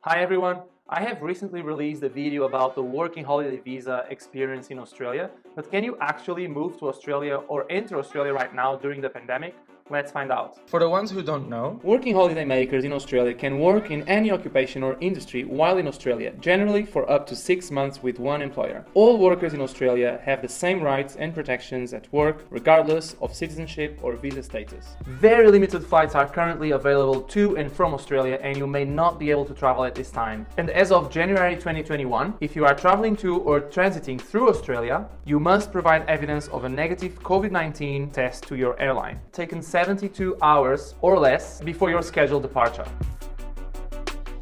Hi everyone, I have recently released a video about the working holiday visa experience in Australia, but can you actually move to Australia or enter Australia right now during the pandemic? Let's find out. For the ones who don't know, working holiday makers in Australia can work in any occupation or industry while in Australia, generally for up to 6 months with one employer. All workers in Australia have the same rights and protections at work, regardless of citizenship or visa status. Very limited flights are currently available to and from Australia, and you may not be able to travel at this time. And as of January 2021, if you are traveling to or transiting through Australia, you must provide evidence of a negative COVID-19 test to your airline, taken 72 hours or less before your scheduled departure.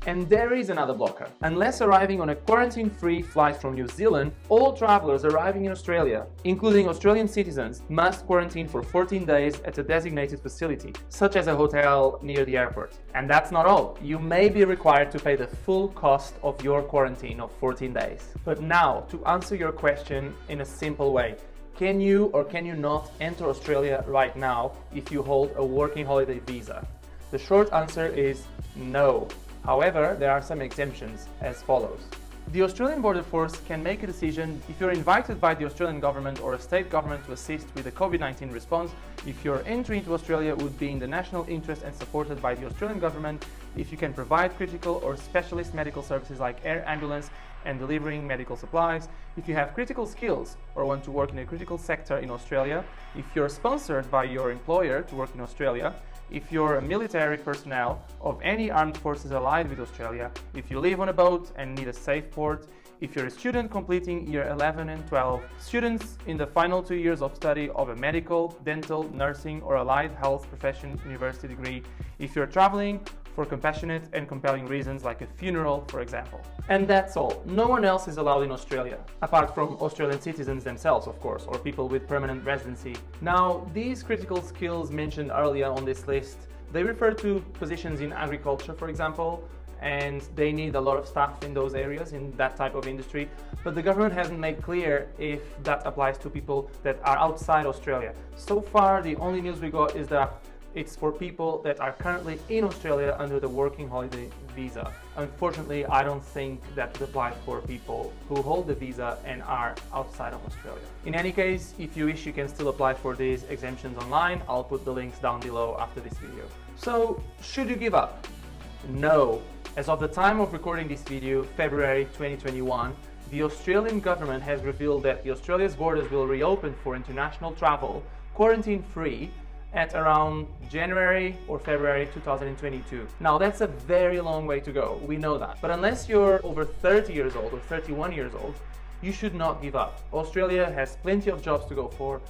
And there is another blocker. Unless arriving on a quarantine-free flight from New Zealand, all travelers arriving in Australia, including Australian citizens, must quarantine for 14 days at a designated facility, such as a hotel near the airport. And that's not all. You may be required to pay the full cost of your quarantine of 14 days. But now, to answer your question in a simple way, can you or can you not enter Australia right now if you hold a working holiday visa? The short answer is no. However, there are some exemptions as follows. The Australian Border Force can make a decision if you're invited by the Australian government or a state government to assist with the COVID-19 response, if your entry into Australia would be in the national interest and supported by the Australian government, if you can provide critical or specialist medical services like air ambulance and delivering medical supplies, if you have critical skills or want to work in a critical sector in Australia, if you're sponsored by your employer to work in Australia, if you're a military personnel of any armed forces allied with Australia, if you live on a boat and need a safe port, if you're a student completing year 11 and 12, students in the final 2 years of study of a medical, dental, nursing or allied health profession university degree, if you're traveling for compassionate and compelling reasons like a funeral, for example. And that's all. No one else is allowed in Australia, apart from Australian citizens themselves, of course, or people with permanent residency. Now, these critical skills mentioned earlier on this list, they refer to positions in agriculture, for example, and they need a lot of staff in those areas, in that type of industry. But the government hasn't made clear if that applies to people that are outside Australia. So far, the only news we got is that it's for people that are currently in Australia under the working holiday visa. Unfortunately, I don't think that it applies for people who hold the visa and are outside of Australia. In any case, if you wish, you can still apply for these exemptions online. I'll put the links down below after this video. So, should you give up? No. As of the time of recording this video, February 2021, the Australian government has revealed that Australia's borders will reopen for international travel, quarantine-free, at around January or February 2022. Now that's a very long way to go, we know that. But unless you're over 30 years old or 31 years old, you should not give up. Australia has plenty of jobs to go for.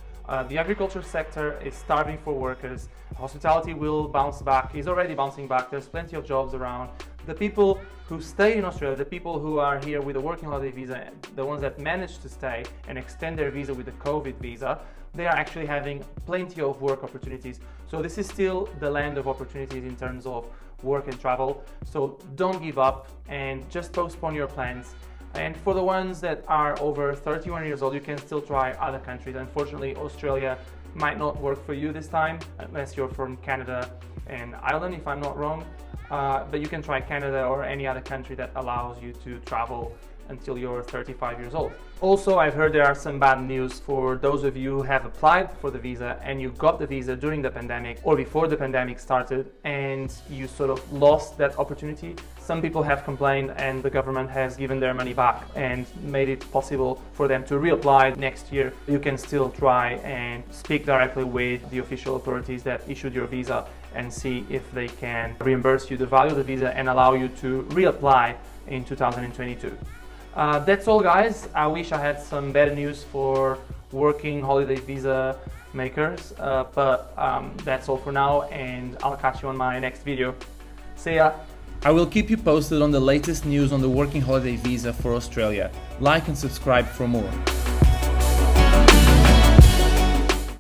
The agriculture sector is starving for workers. Hospitality will bounce back, is already bouncing back. There's plenty of jobs around. The people who stay in Australia, the people who are here with a working holiday visa, the ones that manage to stay and extend their visa with the COVID visa, they are actually having plenty of work opportunities. So this is still the land of opportunities in terms of work and travel. So don't give up and just postpone your plans. And for the ones that are over 31 years old, you can still try other countries. Unfortunately, Australia might not work for you this time, unless you're from Canada and Ireland, if I'm not wrong. But you can try Canada or any other country that allows you to travel until you're 35 years old. Also, I've heard there are some bad news for those of you who have applied for the visa and you got the visa during the pandemic or before the pandemic started and you sort of lost that opportunity. Some people have complained and the government has given their money back and made it possible for them to reapply next year. You can still try and speak directly with the official authorities that issued your visa and see if they can reimburse you the value of the visa and allow you to reapply in 2022. That's all, guys. I wish I had some better news for working holiday visa makers, but that's all for now, and I'll catch you on my next video. See ya! I will keep you posted on the latest news on the working holiday visa for Australia. Like and subscribe for more.